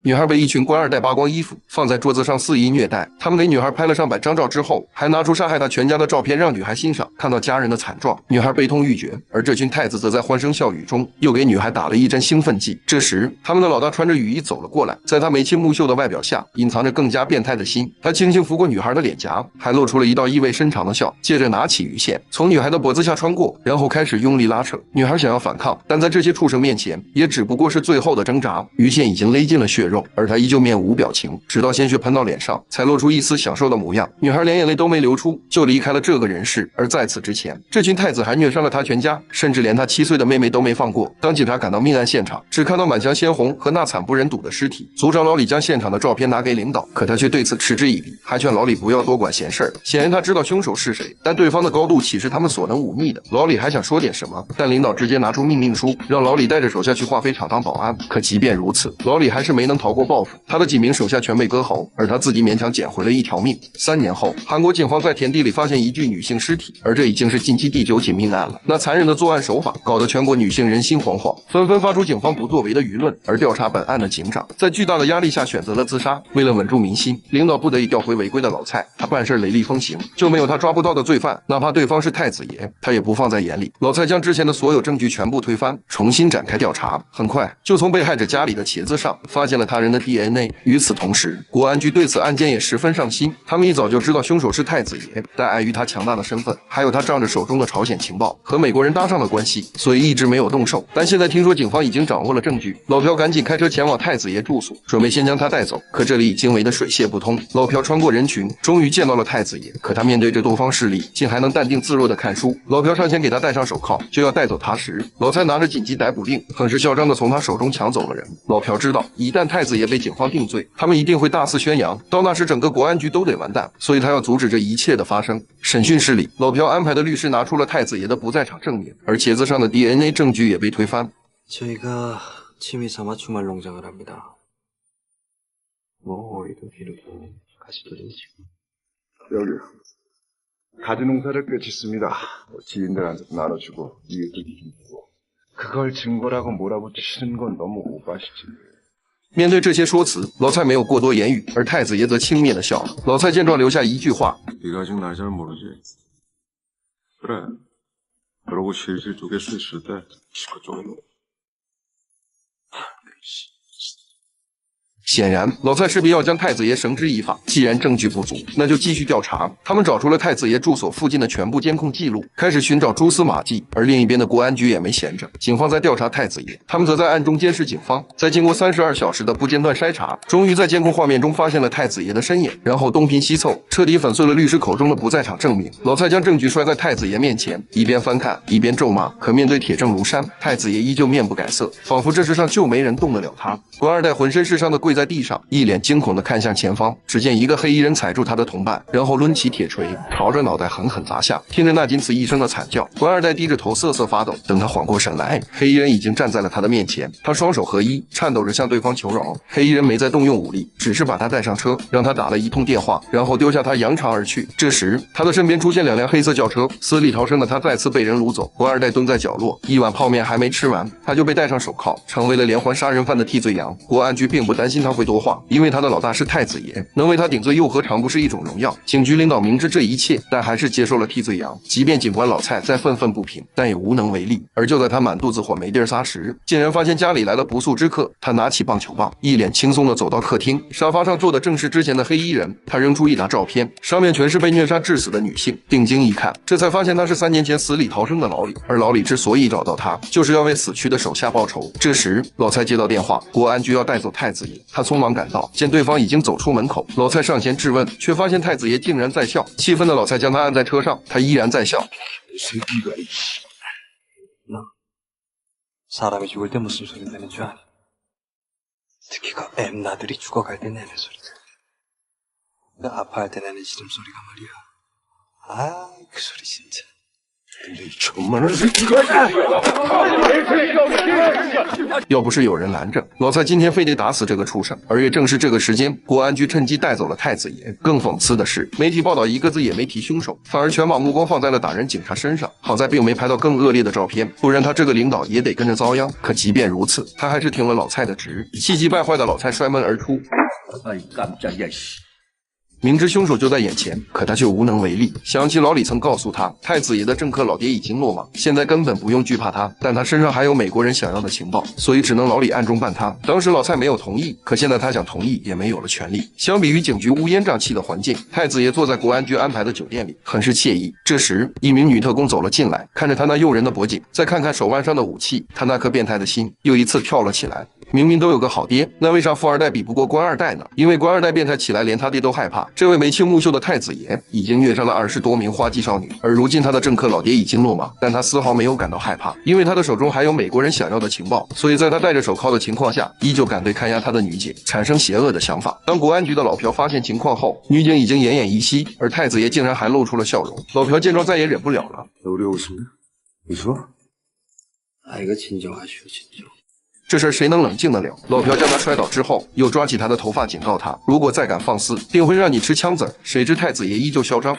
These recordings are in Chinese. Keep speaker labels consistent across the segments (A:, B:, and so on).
A: 女孩被一群官二代扒光衣服，放在桌子上肆意虐待。他们给女孩拍了上百张照之后，还拿出杀害她全家的照片让女孩欣赏。看到家人的惨状，女孩悲痛欲绝，而这群太子则在欢声笑语中又给女孩打了一针兴奋剂。这时，他们的老大穿着雨衣走了过来，在他眉清目秀的外表下，隐藏着更加变态的心。他轻轻拂过女孩的脸颊，还露出了一道意味深长的笑，接着拿起鱼线从女孩的脖子下穿过，然后开始用力拉扯。女孩想要反抗，但在这些畜生面前，也只不过是最后的挣扎。鱼线已经勒进了血肉，而她依旧面无表情，直到鲜血喷到脸上，才露出一丝享受的模样。女孩连眼泪都没流出，就离开了这个人世。而在此之前，这群太子还虐杀了她全家，甚至连她7岁的妹妹都没放过。当警察赶到命案现场，只看到满墙鲜红和那惨不忍睹的尸体。族长老李将现场的照片拿给领导，可他却对此嗤之以鼻，还劝老李不要多管闲事儿。显然他知道凶手是谁，但对方的高度岂是他们所能忤逆的？老李还想说点什么，但领导直接拿出命令书，让老李带着手下去化肥厂当保安。可即便如此，老李还是没能逃过报复，他的几名手下全被割喉，而他自己勉强捡回了一条命。3年后，韩国警方在田地里发现一具女性尸体，而这已经是近期第9起命案了。那残忍的作案手法搞得全国女性人心惶惶，纷纷发出警方不作为的舆论。而调查本案的警长在巨大的压力下选择了自杀。为了稳住民心，领导不得已调回违规的老蔡，他办事雷厉风行，就没有他抓不到的罪犯，哪怕对方是太子爷，他也不放在眼里。老蔡将之前的所有证据全部推翻，重新展开调查。很快就从被害者家里的茄子上发现了他人的 DNA。与此同时，国安局对此案件也十分上心，他们一早就知道凶手是太子爷，但碍于他强大的身份，还有他仗着手中的朝鲜情报和美国人搭上了关系，所以一直没有动手。但现在听说警方已经掌握了证据，老朴赶紧开车前往太子爷住所，准备先将他带走。可这里已经围得水泄不通。老朴穿过人群，终于见到了太子爷，可他面对着多方势力，竟还能淡定自若地看书。老朴上前给他戴上手铐，就要带走他时，老蔡拿着紧急逮捕令，很是嚣张地从他手中抢走了人。老朴知道，一旦太子爷被警方定罪，他们一定会大肆宣扬，到那时整个国安局都得完蛋，所以他要阻止这一切的发生。审讯室里，老朴安排的律师拿出了太子爷的不在场证明，而茄子上的 DNA 证据也被推翻。
B: 저희가 취미 삼아 주말 농장을 합니다. 뭐 오이도 기르고 가시더든지.
C: 여기 가지 농사를 꽤 짓습니다. 지인들한테도 나눠주고 이웃도 주고 그걸 증거라고 몰아붙이시는 건 너무 오바시지.
A: 面对这些说辞，老蔡没有过多言语，而太子爷则轻蔑地笑了。老蔡见状留下一句话：
C: 네가 아직 날 잘 모르지. 그래. 그러고 실실 쪼갤 수 있을 때 실컷 쪼개놓.
A: 显然，老蔡势必要将太子爷绳之以法。既然证据不足，那就继续调查。他们找出了太子爷住所附近的全部监控记录，开始寻找蛛丝马迹。而另一边的国安局也没闲着，警方在调查太子爷，他们则在暗中监视警方。在经过32小时的不间断筛查，终于在监控画面中发现了太子爷的身影，然后东拼西凑，彻底粉碎了律师口中的不在场证明。老蔡将证据摔在太子爷面前，一边翻看一边咒骂。可面对铁证如山，太子爷依旧面不改色，仿佛这世上就没人动得了他。官二代浑身是伤的跪在地上，一脸惊恐地看向前方。只见一个黑衣人踩住他的同伴，然后抡起铁锤，朝着脑袋狠狠砸下。听着那仅此一声的惨叫，官二代低着头瑟瑟发抖。等他缓过神来，黑衣人已经站在了他的面前，他双手合一，颤抖着向对方求饶。黑衣人没再动用武力，只是把他带上车，让他打了一通电话，然后丢下他扬长而去。这时，他的身边出现2辆黑色轿车，死里逃生的他再次被人掳走。官二代蹲在角落，一碗泡面还没吃完，他就被戴上手铐，成为了连环杀人犯的替罪羊。国安局并不担心他会多话，因为他的老大是太子爷，能为他顶罪又何尝不是一种荣耀？警局领导明知这一切，但还是接受了替罪羊。即便警官老蔡再愤愤不平，但也无能为力。而就在他满肚子火没地儿撒时，竟然发现家里来了不速之客。他拿起棒球棒，一脸轻松地走到客厅，沙发上坐的正是之前的黑衣人。他扔出一沓照片，上面全是被虐杀致死的女性。定睛一看，这才发现他是3年前死里逃生的老李。而老李之所以找到他，就是要为死去的手下报仇。这时，老蔡接到电话，国安局要带走太子爷。他匆忙赶到，见对方已經走出門口，老蔡上前質問，卻發現太子爺竟然在笑。氣憤的老蔡將他按在車上，他依然在笑。
B: 사람이 죽을 때 무슨 소리 내는 줄 아니? 특히 그 엠나들이 죽어갈 때 내는 소리들. 그 아파할 때 내는 시름소리가 말이야. 아, 그 소리 진짜.
A: 要不是有人拦着，老蔡今天非得打死这个畜生。而也正是这个时间，国安局趁机带走了太子爷。更讽刺的是，媒体报道一个字也没提凶手，反而全把目光放在了打人警察身上。好在并没拍到更恶劣的照片，不然他这个领导也得跟着遭殃。可即便如此，他还是挺了老蔡的职。气急败坏的老蔡摔门而出。明知凶手就在眼前，可他却无能为力。想起老李曾告诉他，太子爷的政客老爹已经落马，现在根本不用惧怕他，但他身上还有美国人想要的情报，所以只能老李暗中办他。当时老蔡没有同意，可现在他想同意也没有了权利。相比于警局乌烟瘴气的环境，太子爷坐在国安局安排的酒店里，很是惬意。这时，一名女特工走了进来，看着他那诱人的脖颈，再看看手腕上的武器，他那颗变态的心又一次跳了起来。明明都有个好爹，那为啥富二代比不过官二代呢？因为官二代变态起来连他爹都害怕。这位眉清目秀的太子爷已经虐杀了20多名花季少女，而如今他的政客老爹已经落马，但他丝毫没有感到害怕，因为他的手中还有美国人想要的情报，所以在他戴着手铐的情况下，依旧敢对看押他的女警产生邪恶的想法。当国安局的老朴发现情况后，女警已经奄奄一息，而太子爷竟然还露出了笑容。老朴见状再也忍不了了。这事谁能冷静得了？老朴将他摔倒之后，又抓起他的头发警告他，如果再敢放肆，定会让你吃枪子儿。谁知太子爷依旧嚣张。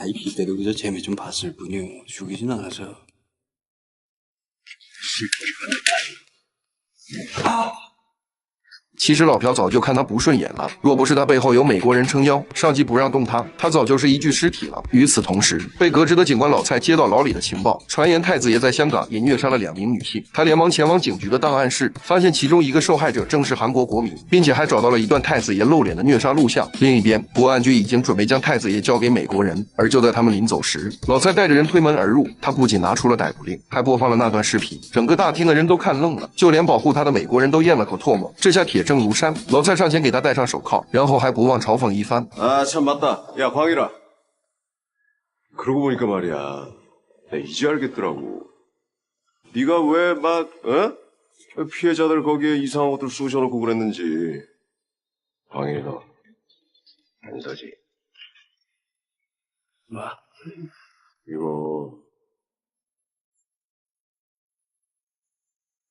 B: IP 때도 그저 재미 좀 봤을 뿐이요. 죽이진 않아서. 아!
A: 其实老朴早就看他不顺眼了，若不是他背后有美国人撑腰，上级不让动他，他早就是一具尸体了。与此同时，被革职的警官老蔡接到老李的情报，传言太子爷在香港也虐杀了2名女性。他连忙前往警局的档案室，发现其中一个受害者正是韩国国民，并且还找到了一段太子爷露脸的虐杀录像。另一边，国安局已经准备将太子爷交给美国人，而就在他们临走时，老蔡带着人推门而入，他不仅拿出了逮捕令，还播放了那段视频。整个大厅的人都看愣了，就连保护他的美国人都咽了口唾沫。这下铁证如山，老蔡上前给他戴上手铐，然后还不忘嘲讽一番。
C: 참 맞다. 야, 광일아. 그러고 보니까 말이야. 나 이제 알겠더라고. 네가 왜 막, 피해자들 거기에 이상한 것들 쑤셔놓고 그랬는지. 광일이 너, 안서지.
B: 뭐?
C: 이거,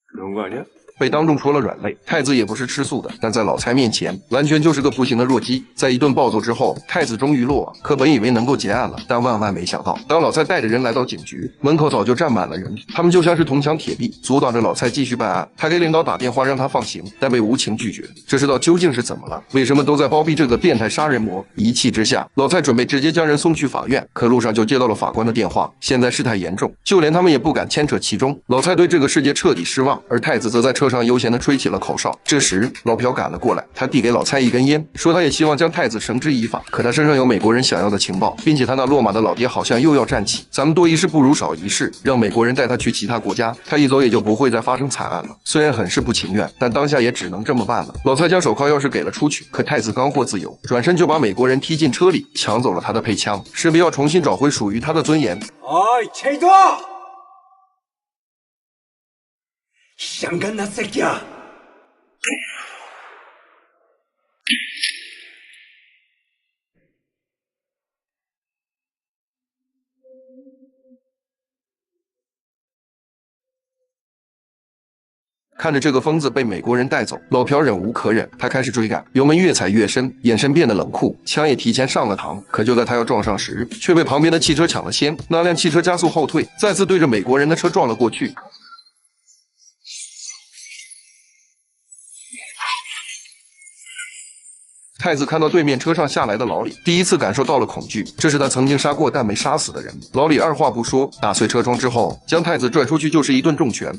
C: 그런 거 아니야?
A: 被当众戳了软肋，太子也不是吃素的，但在老蔡面前完全就是个不行的弱鸡。在一顿暴揍之后，太子终于落网，可本以为能够结案了，但万万没想到，当老蔡带着人来到警局，门口早就站满了人，他们就像是铜墙铁壁，阻挡着老蔡继续办案。他给领导打电话让他放行，但被无情拒绝。这世道究竟是怎么了？为什么都在包庇这个变态杀人魔？一气之下，老蔡准备直接将人送去法院，可路上就接到了法官的电话，现在事态严重，就连他们也不敢牵扯其中。老蔡对这个世界彻底失望，而太子则在车上悠闲地吹起了口哨。这时老朴赶了过来，他递给老蔡一根烟，说他也希望将太子绳之以法，可他身上有美国人想要的情报，并且他那落马的老爹好像又要站起，咱们多一事不如少一事，让美国人带他去其他国家，他一走也就不会再发生惨案了。虽然很是不情愿，但当下也只能这么办了。老蔡将手铐钥匙给了出去，可太子刚获自由，转身就把美国人踢进车里，抢走了他的配枪，势必要重新找回属于他的尊严。
B: 제이도! 샹간나 새끼야!
A: 看着这个疯子被美国人带走，老朴忍无可忍，他开始追赶，油门越踩越深，眼神变得冷酷，枪也提前上了膛。可就在他要撞上时，却被旁边的汽车抢了先。那辆汽车加速后退，再次对着美国人的车撞了过去。太子看到对面车上下来的老李，第一次感受到了恐惧，这是他曾经杀过但没杀死的人。老李二话不说，打碎车窗之后，将太子拽出去就是一顿重拳。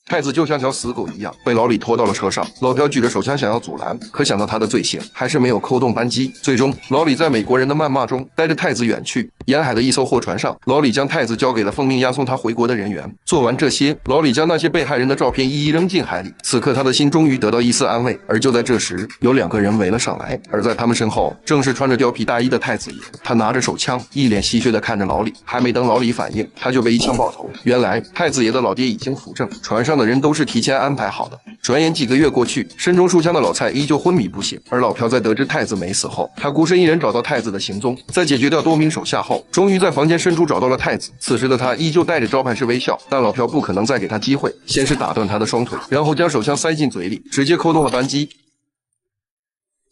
A: 太子就像条死狗一样被老李拖到了车上，老朴举着手枪想要阻拦，可想到他的罪行，还是没有扣动扳机。最终，老李在美国人的谩骂中带着太子远去。沿海的一艘货船上，老李将太子交给了奉命押送他回国的人员。做完这些，老李将那些被害人的照片一一扔进海里。此刻，他的心终于得到一丝安慰。而就在这时，有2个人围了上来，而在他们身后，正是穿着貂皮大衣的太子爷。他拿着手枪，一脸戏谑地看着老李，还没等老李反应，他就被一枪爆头。原来，太子爷的老爹已经扶正，船上的的人都是提前安排好的。转眼几个月过去，身中数枪的老蔡依旧昏迷不醒。而老朴在得知太子没死后，他孤身一人找到太子的行踪，在解决掉多名手下后，终于在房间深处找到了太子。此时的他依旧带着招牌式微笑，但老朴不可能再给他机会，先是打断他的双腿，然后将手枪塞进嘴里，直接扣动了扳机。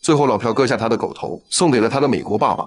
A: 最后，老朴割下他的狗头，送给了他的美国爸爸。